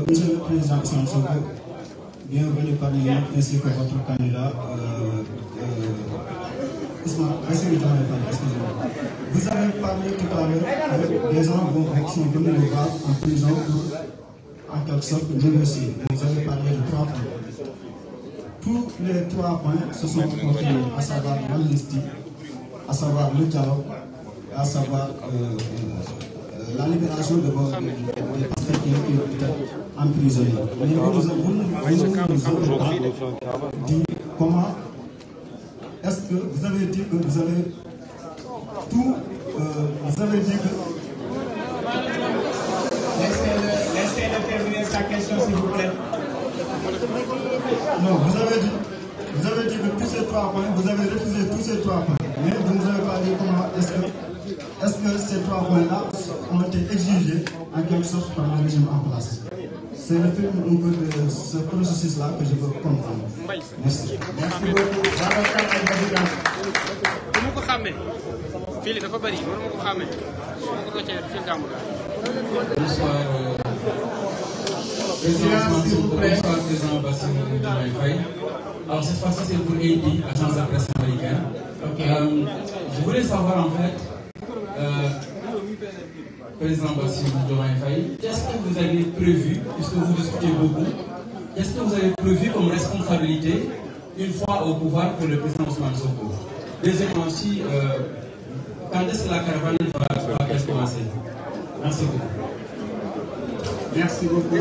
Monsieur le Président Ousmane Sonko, bienvenue parmi nous, ainsi que votre candidat excusez-moi. Vous avez parlé tout à l'heure avec des gens qui sont venus nous voir en prison pour, en quelque sorte, négocier. Vous avez parlé de 3 points. Tous les 3 points se sont contenus, à savoir l'amnistie, à savoir le dialogue, à savoir la libération de vos pasteurs qui ont été emprisonnés. Mais vous nous avez dit comment est-ce que vous avez dit que vous avez tout, vous avez dit que... Laissez-le terminer sa question, s'il vous plaît. Non, vous avez dit que tous ces 3 points, vous avez refusé tous ces 3 points. Mais vous ne nous avez pas dit comment est-ce que ces 3 points-là ont été exigés en quelque sorte par le régime en place. C'est le film un peu de ce processus-là que je veux comprendre. Merci. Merci beaucoup. Bonsoir. Bonsoir, Président Bassirou Diomaye Faye. Alors cette fois-ci c'est pour AD, Agence de la presse américaine. Je voulais savoir en fait, Président Bassirou Diomaye Faye, qu'est-ce que vous avez prévu, puisque vous discutez beaucoup, qu'est-ce que vous avez prévu comme responsabilité une fois au pouvoir pour le président Ousmane Sonko? Deuxièmement aussi, quand est-ce que la caravane va commencer? Merci beaucoup. Merci beaucoup.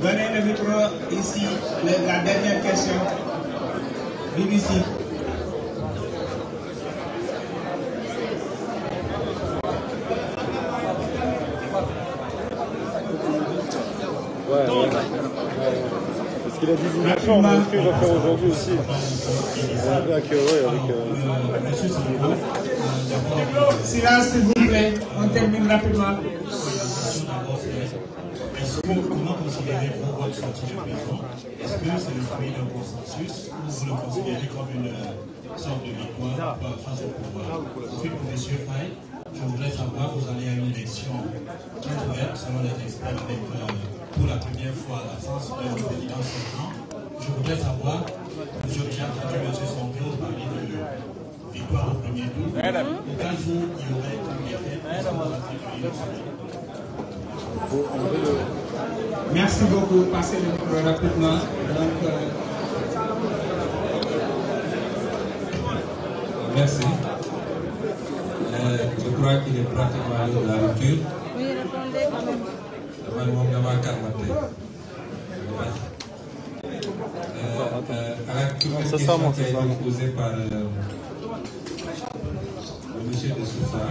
Donnez le micro ici, la dernière question. BBC. Parce qu'il a dit uniforme, mais est-ce qu'il va faire aujourd'hui aussi? Silence, s'il vous plaît. On termine rapidement. Comment considérez-vous votre sortie de prison? Est-ce que c'est le fruit d'un consensus ou vous le considérez comme une sorte de victoire face au pouvoir? Ensuite, pour M. Faye, je voudrais savoir, vous allez à une élection très ouverte, selon les experts, avec pour la première fois l'absence d'un président sortant. Je voudrais savoir, j'ai entendu M. Sonko parler de victoire au premier tour. Au cas où il y aurait une défaite, est-ce que vous attribuez Merci beaucoup. Passez le micro rapidement. Donc, merci. Je crois qu'il est pratiquement de la rupture. Oui, répondez quand même. À la question qui a été posée par le monsieur de Sousa,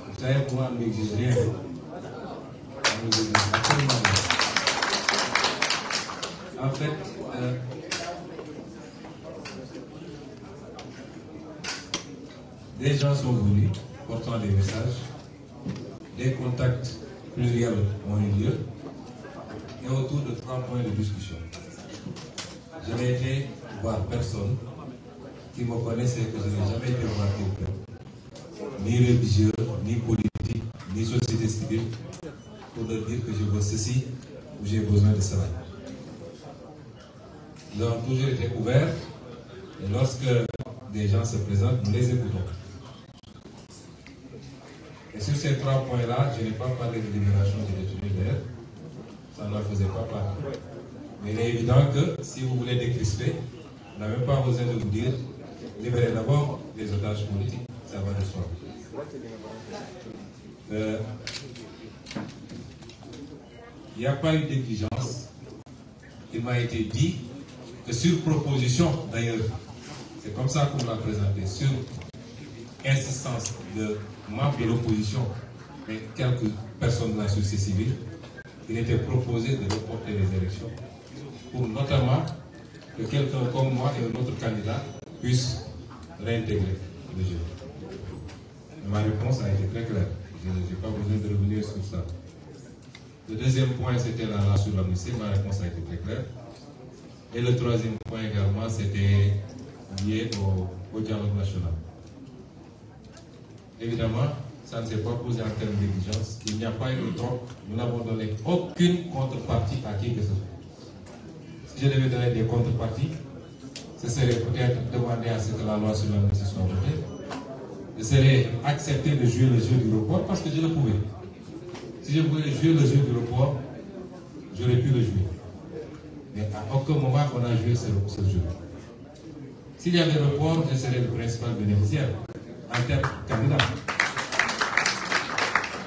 vous savez, moi, je n'exige rien. En fait, des gens sont venus portant des messages, des contacts pluriels ont eu lieu, et autour de 3 points de discussion. Je n'ai été voir personne qui me connaissait, que je n'ai jamais été voir quelqu'un, ni religieux, ni politique, ni société civile, pour leur dire que je veux ceci ou j'ai besoin de cela. Nous avons toujours été ouverts, et lorsque des gens se présentent, nous les écoutons. Et sur ces 3 points-là, je n'ai pas parlé de libération des détenus d'air, ça n'en faisait pas partie. Mais il est évident que si vous voulez décrisper, on n'a même pas besoin de vous dire, libérez d'abord les otages politiques, ça va de soi. Il n'y a pas eu d'exigence. Il m'a été dit que sur proposition, d'ailleurs, c'est comme ça qu'on l'a présenté, sur insistance de membres de l'opposition et quelques personnes de la société civile, il était proposé de reporter les élections pour notamment que quelqu'un comme moi et un autre candidat puissent réintégrer le jeu. Ma réponse a été très claire. Je n'ai pas besoin de revenir sur ça. Le deuxième point, c'était là sur l'amnistie. Ma réponse a été très claire. Et le troisième point également, c'était lié au dialogue national. évidemment, ça ne s'est pas posé en termes d'exigence. Il n'y a pas eu de drogue. Nous n'avons donné aucune contrepartie à qui que ce soit. Si je devais donner des contreparties, ce serait peut-être demander à ce que la loi sur l'amnistie soit votée. Je serais accepté de jouer le jeu du report parce que je le pouvais. Si je voulais jouer le jeu du report, j'aurais pu le jouer. Mais à aucun moment on a joué ce jeu. S'il y avait report, je serais le principal bénéficiaire en termes de candidat.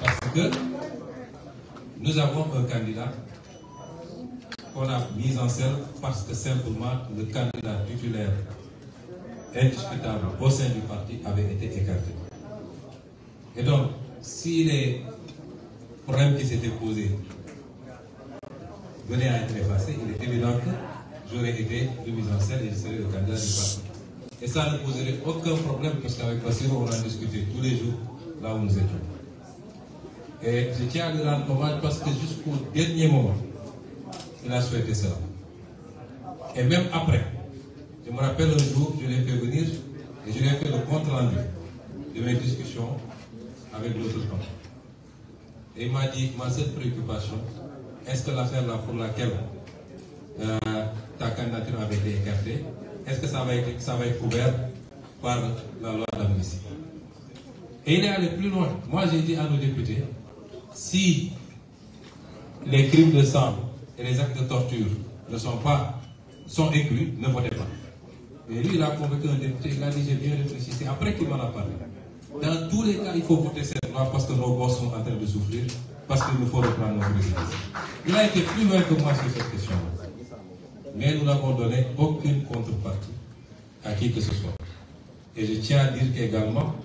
Parce que nous avons un candidat qu'on a mis en scène parce que simplement le candidat titulaire indiscutable au sein du parti avait été écarté. Et donc, si les problèmes qui s'étaient posés venaient à être effacés, il est évident que j'aurais été remis en scène et je serais le candidat du parti. Et ça ne poserait aucun problème parce qu'avec Bassirou, on a discuté tous les jours là où nous étions. Et je tiens à lui rendre hommage parce que jusqu'au dernier moment, il a souhaité cela. Et même après, je me rappelle un jour, je l'ai fait venir et je lui ai fait le compte rendu de mes discussions avec l'autre camp. Et il m'a dit, ma seule préoccupation, est-ce que l'affaire là pour laquelle ta candidature avait été écartée, est-ce que ça va être couvert par la loi d'amnistie? Et il est allé plus loin. Moi, j'ai dit à nos députés, si les crimes de sang et les actes de torture sont inclus, ne votez pas. Et lui, il a convaincu un député, il a dit, j'ai bien réfléchi. C'est après qu'il m'en a parlé. Dans tous les cas, il faut voter cette loi parce que nos gosses sont en train de souffrir, parce qu'il nous faut reprendre nos résidences. Il a été plus loin que moi sur cette question. Mais nous n'avons donné aucune contrepartie à qui que ce soit. Et je tiens à dire qu'également,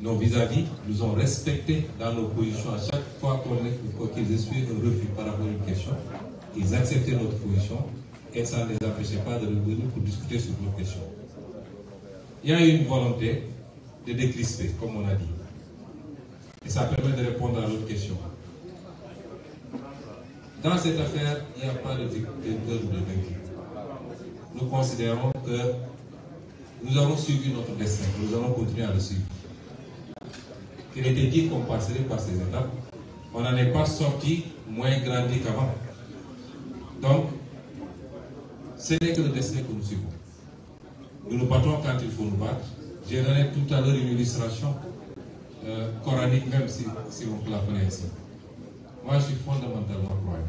nos vis-à-vis nous ont respectés dans nos positions à chaque fois qu'ils essuient un refus par rapport à une question. Ils acceptaient notre position et ça ne les empêchait pas de revenir pour discuter sur nos questions. Il y a eu une volonté de décrisper, comme on a dit. Et ça permet de répondre à l'autre question. Dans cette affaire, il n'y a pas de victoire ou de vaincu. Nous considérons que nous avons suivi notre destin, nous allons continuer à le suivre. Il était dit qu'on passerait par ces étapes. On n'en est pas sorti moins grandi qu'avant. Donc, ce n'est que le destin que nous suivons. Nous nous battons quand il faut nous battre. J'ai donné tout à l'heure une illustration coranique, même si on peut l'appeler ainsi. Moi, je suis fondamentalement croyant.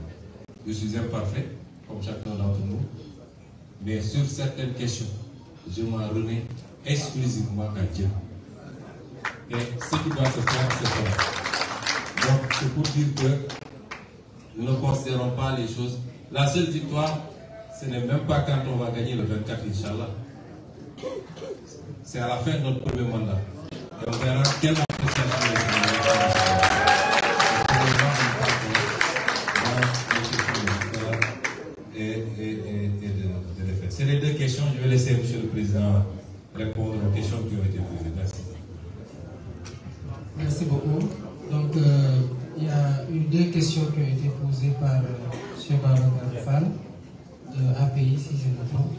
Je suis imparfait, comme chacun d'entre nous. Mais sur certaines questions, je m'en remets exclusivement à Dieu. Et ce qui doit se faire, c'est cela. Donc, c'est pour dire que nous ne considérons pas les choses. La seule victoire, ce n'est même pas quand on va gagner le 24, Inch'Allah. C'est à la fin de notre premier mandat. Et on verra quelle appréciation c'est les deux questions. Je vais laisser M. le Président répondre aux questions qui ont été posées. Merci. Merci beaucoup. Donc, il y a eu deux questions qui ont été posées par M. Babacar Fall de API, si je me trompe.